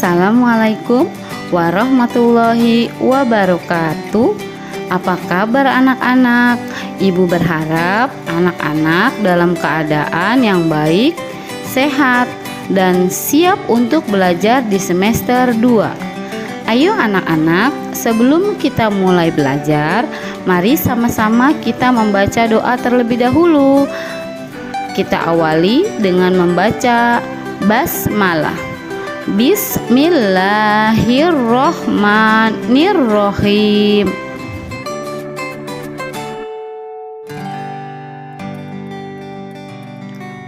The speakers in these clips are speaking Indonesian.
Assalamualaikum warahmatullahi wabarakatuh. Apa kabar anak-anak? Ibu berharap anak-anak dalam keadaan yang baik, sehat, dan siap untuk belajar di semester 2. Ayo anak-anak, sebelum kita mulai belajar, mari sama-sama kita membaca doa terlebih dahulu. Kita awali dengan membaca basmalah. Bismillahirrohmanirrohim.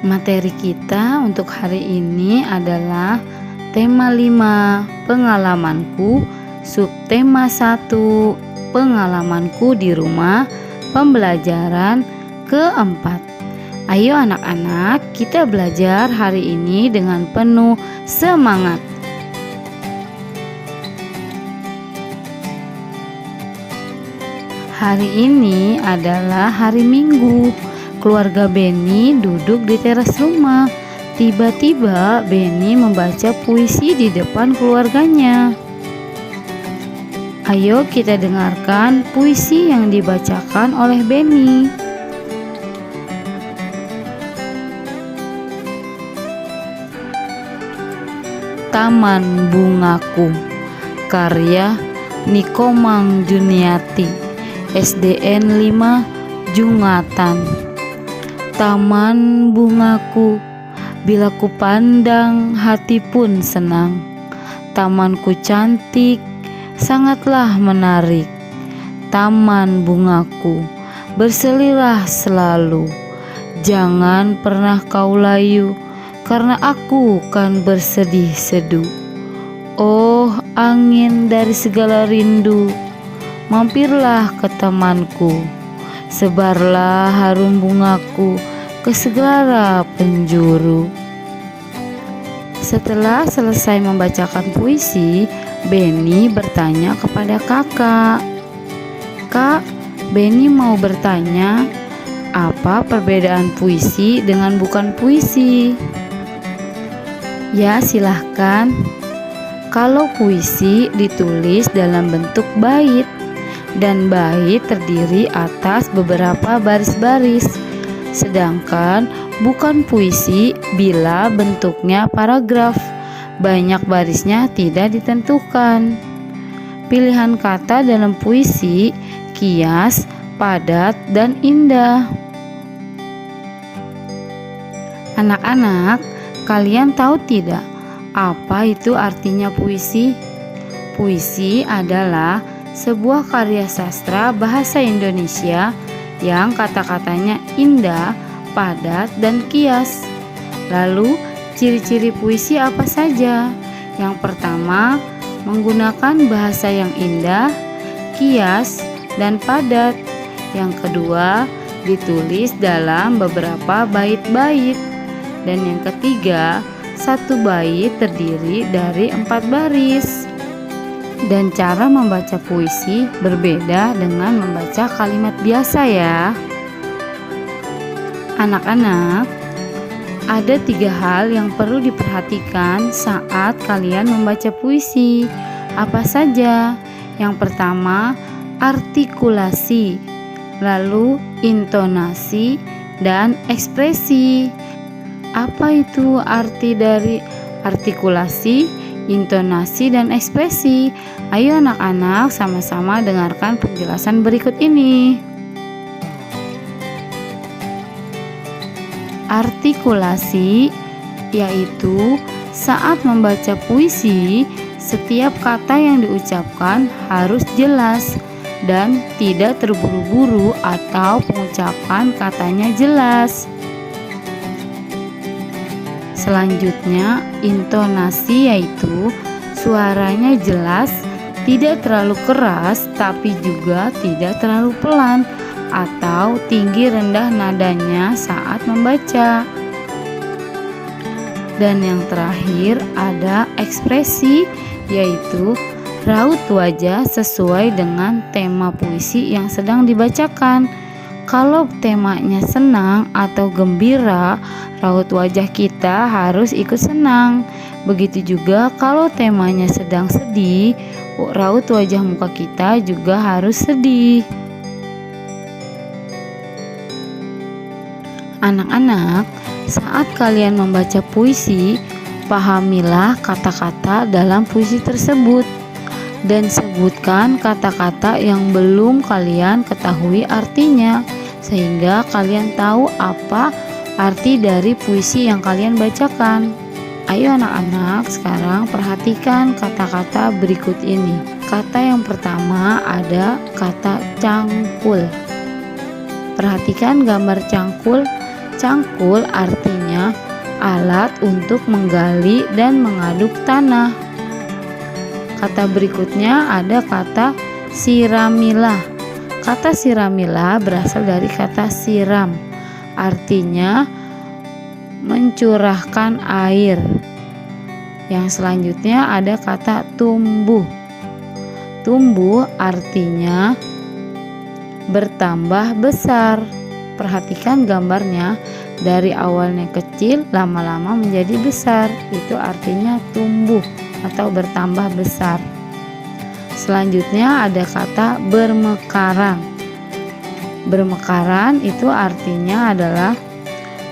Materi kita untuk hari ini adalah tema 5, pengalamanku, subtema 1, pengalamanku di rumah, pembelajaran keempat. Ayo anak-anak, kita belajar hari ini dengan penuh semangat. Hari ini adalah hari Minggu. Keluarga Beni duduk di teras rumah. Tiba-tiba Beni membaca puisi di depan keluarganya. Ayo kita dengarkan puisi yang dibacakan oleh Beni. Taman Bungaku, karya Nikomang Juniati, SDN 5 Jungatan. Taman bungaku, bila ku pandang hati pun senang. Tamanku cantik, sangatlah menarik. Taman bungaku, berselilah selalu. Jangan pernah kau layu, karena aku kan bersedih seduh. Oh angin dari segala rindu, mampirlah ke tamanku. Sebarlah harum bungaku ke segala penjuru. Setelah selesai membacakan puisi, Beni bertanya kepada kakak. Kak, Beni mau bertanya, apa perbedaan puisi dengan bukan puisi? Ya, silahkan. Kalau puisi ditulis dalam bentuk bait, dan bait terdiri atas beberapa baris-baris. Sedangkan bukan puisi bila bentuknya paragraf, banyak barisnya tidak ditentukan. Pilihan kata dalam puisi kias, padat, dan indah. Anak-anak, kalian tahu tidak apa itu artinya puisi? Puisi adalah sebuah karya sastra bahasa Indonesia yang kata-katanya indah, padat, dan kias. Lalu, ciri-ciri puisi apa saja? Yang pertama, menggunakan bahasa yang indah, kias, dan padat. Yang kedua, ditulis dalam beberapa bait-bait. Dan yang ketiga, satu bait terdiri dari 4 baris. Dan cara membaca puisi berbeda dengan membaca kalimat biasa ya. Anak-anak, ada 3 hal yang perlu diperhatikan saat kalian membaca puisi. Apa saja? Yang pertama, artikulasi, lalu intonasi, dan ekspresi. Apa itu arti dari artikulasi, intonasi, dan ekspresi? Ayo anak-anak sama-sama dengarkan penjelasan berikut ini. Artikulasi yaitu saat membaca puisi, setiap kata yang diucapkan harus jelas dan tidak terburu-buru atau pengucapan katanya jelas. Selanjutnya, intonasi yaitu suaranya jelas, tidak terlalu keras tapi juga tidak terlalu pelan atau tinggi rendah nadanya saat membaca. Dan yang terakhir ada ekspresi, yaitu raut wajah sesuai dengan tema puisi yang sedang dibacakan. Kalau temanya senang atau gembira, raut wajah kita harus ikut senang. Begitu juga kalau temanya sedang sedih, raut wajah muka kita juga harus sedih. Anak-anak, saat kalian membaca puisi, pahamilah kata-kata dalam puisi tersebut dan sebutkan kata-kata yang belum kalian ketahui artinya, sehingga kalian tahu apa arti dari puisi yang kalian bacakan. Ayo anak-anak, sekarang perhatikan kata-kata berikut ini. Kata yang pertama ada kata cangkul. Perhatikan gambar cangkul. Cangkul artinya alat untuk menggali dan mengaduk tanah. Kata berikutnya ada kata siramilah. Kata siramilah berasal dari kata siram, artinya mencurahkan air. Yang selanjutnya ada kata tumbuh. Tumbuh artinya bertambah besar. Perhatikan gambarnya, dari awalnya kecil lama-lama menjadi besar. Itu artinya tumbuh atau bertambah besar. Selanjutnya ada kata bermekaran. Bermekaran itu artinya adalah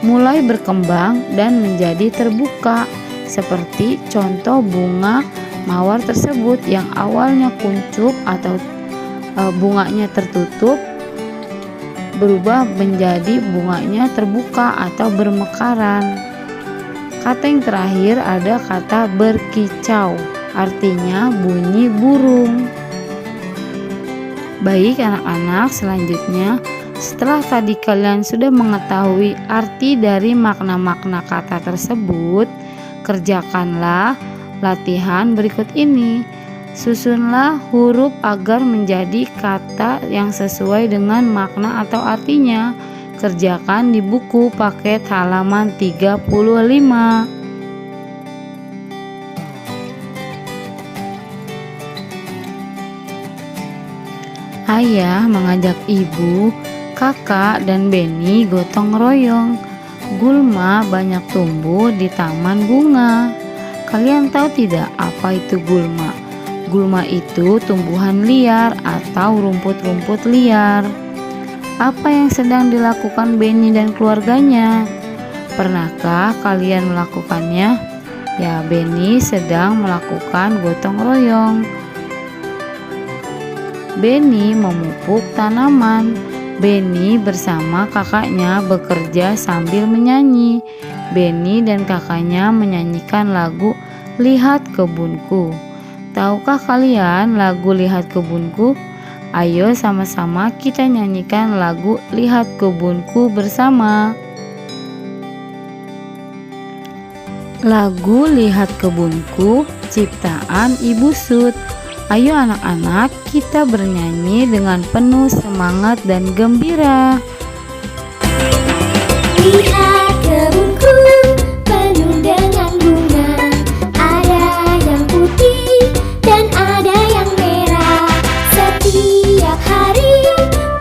mulai berkembang dan menjadi terbuka, seperti contoh bunga mawar tersebut yang awalnya kuncup atau bunganya tertutup berubah menjadi bunganya terbuka atau bermekaran. Kata yang terakhir ada kata berkicau, artinya bunyi burung. Baik anak-anak, selanjutnya setelah tadi kalian sudah mengetahui arti dari makna-makna kata tersebut, kerjakanlah latihan berikut ini. Susunlah huruf agar menjadi kata yang sesuai dengan makna atau artinya. Kerjakan di buku paket halaman 35. Ayah mengajak ibu, kakak, dan Beni gotong royong. Gulma banyak tumbuh di taman bunga. Kalian tahu tidak apa itu gulma? Gulma itu tumbuhan liar atau rumput-rumput liar. Apa yang sedang dilakukan Beni dan keluarganya? Pernahkah kalian melakukannya? Ya, Beni sedang melakukan gotong royong. Beni memupuk tanaman. Beni bersama kakaknya bekerja sambil menyanyi. Beni dan kakaknya menyanyikan lagu "Lihat Kebunku". Tahukah kalian lagu "Lihat Kebunku"? Ayo sama-sama kita nyanyikan lagu "Lihat Kebunku" bersama. Lagu "Lihat Kebunku" ciptaan Ibu Sud. Ayo anak-anak, kita bernyanyi dengan penuh semangat dan gembira. Lihat kebunku penuh dengan bunga, ada yang putih dan ada yang merah. Setiap hari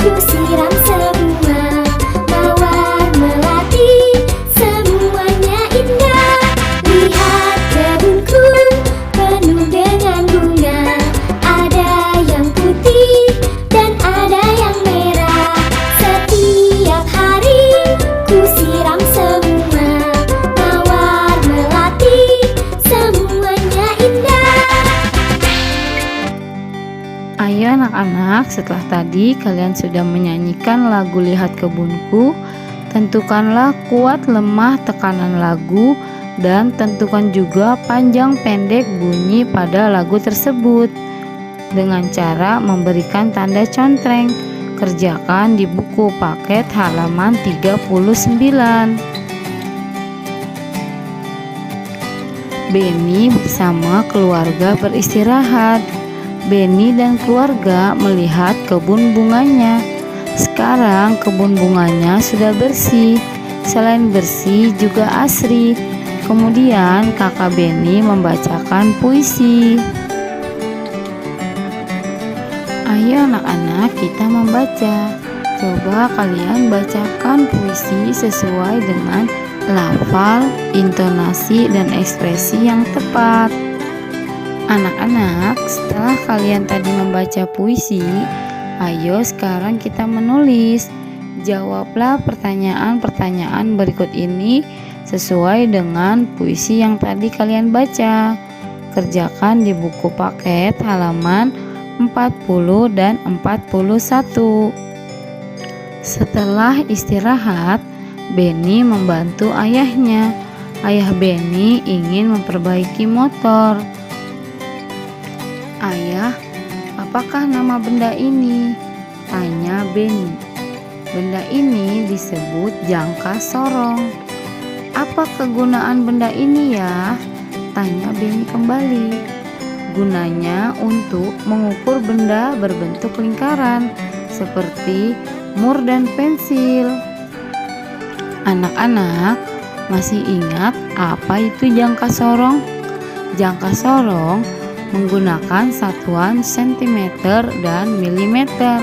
ku siram semua, mawar melati semuanya indah. Lihat kebunku penuh dengan bunga, ada yang putih dan ada yang merah. Setiap hari ku siram semua, mawar melati semuanya indah. Ayo anak-anak, setelah tadi kalian sudah menyanyikan lagu "Lihat Kebunku", tentukanlah kuat lemah tekanan lagu dan tentukan juga panjang pendek bunyi pada lagu tersebut dengan cara memberikan tanda contreng. Kerjakan di buku paket halaman 39. Beni bersama keluarga beristirahat. Beni dan keluarga melihat kebun bunganya. Sekarang kebun bunganya sudah bersih. Selain bersih juga asri. Kemudian kakak Beni membacakan puisi. Ayo anak-anak, kita membaca. Coba kalian bacakan puisi sesuai dengan lafal, intonasi, dan ekspresi yang tepat. Anak-anak, setelah kalian tadi membaca puisi, ayo sekarang kita menulis. Jawablah pertanyaan-pertanyaan berikut ini sesuai dengan puisi yang tadi kalian baca. Kerjakan di buku paket halaman 40 dan 41. Setelah istirahat, Benny membantu ayahnya. Ayah Benny ingin memperbaiki motor. "Ayah, apakah nama benda ini?" tanya Benny. "Benda ini disebut jangka sorong." "Apa kegunaan benda ini ya?" tanya Benny kembali. "Gunanya untuk mengukur benda berbentuk lingkaran seperti mur dan pensil." Anak-anak, masih ingat apa itu jangka sorong? Jangka sorong menggunakan satuan sentimeter dan milimeter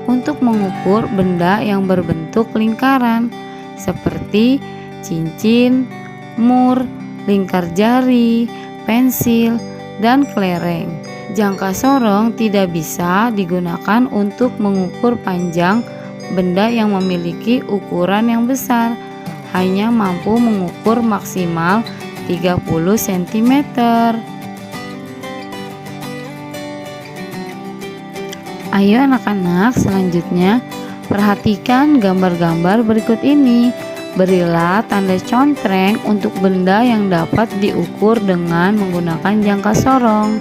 untuk mengukur benda yang berbentuk lingkaran seperti cincin, mur, lingkar jari, pensil, dan kelereng. Jangka sorong tidak bisa digunakan untuk mengukur panjang benda yang memiliki ukuran yang besar, hanya mampu mengukur maksimal 30 cm. Ayo anak-anak, selanjutnya perhatikan gambar-gambar berikut ini. Berilah tanda contreng untuk benda yang dapat diukur dengan menggunakan jangka sorong.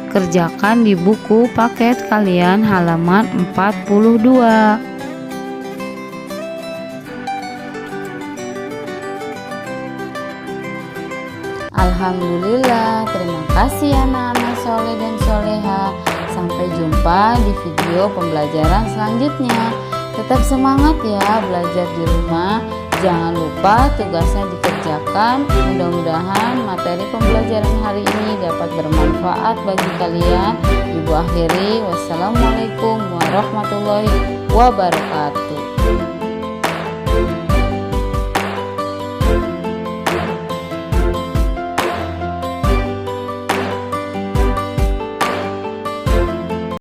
Kerjakan di buku paket kalian halaman 42. Alhamdulillah, terima kasih anak-anak soleh dan soleha. Sampai jumpa di video pembelajaran selanjutnya. Tetap semangat ya belajar di rumah. Jangan lupa tugasnya dikerjakan. Mudah-mudahan materi pembelajaran hari ini dapat bermanfaat bagi kalian. Ibu akhiri, wassalamualaikum warahmatullahi wabarakatuh.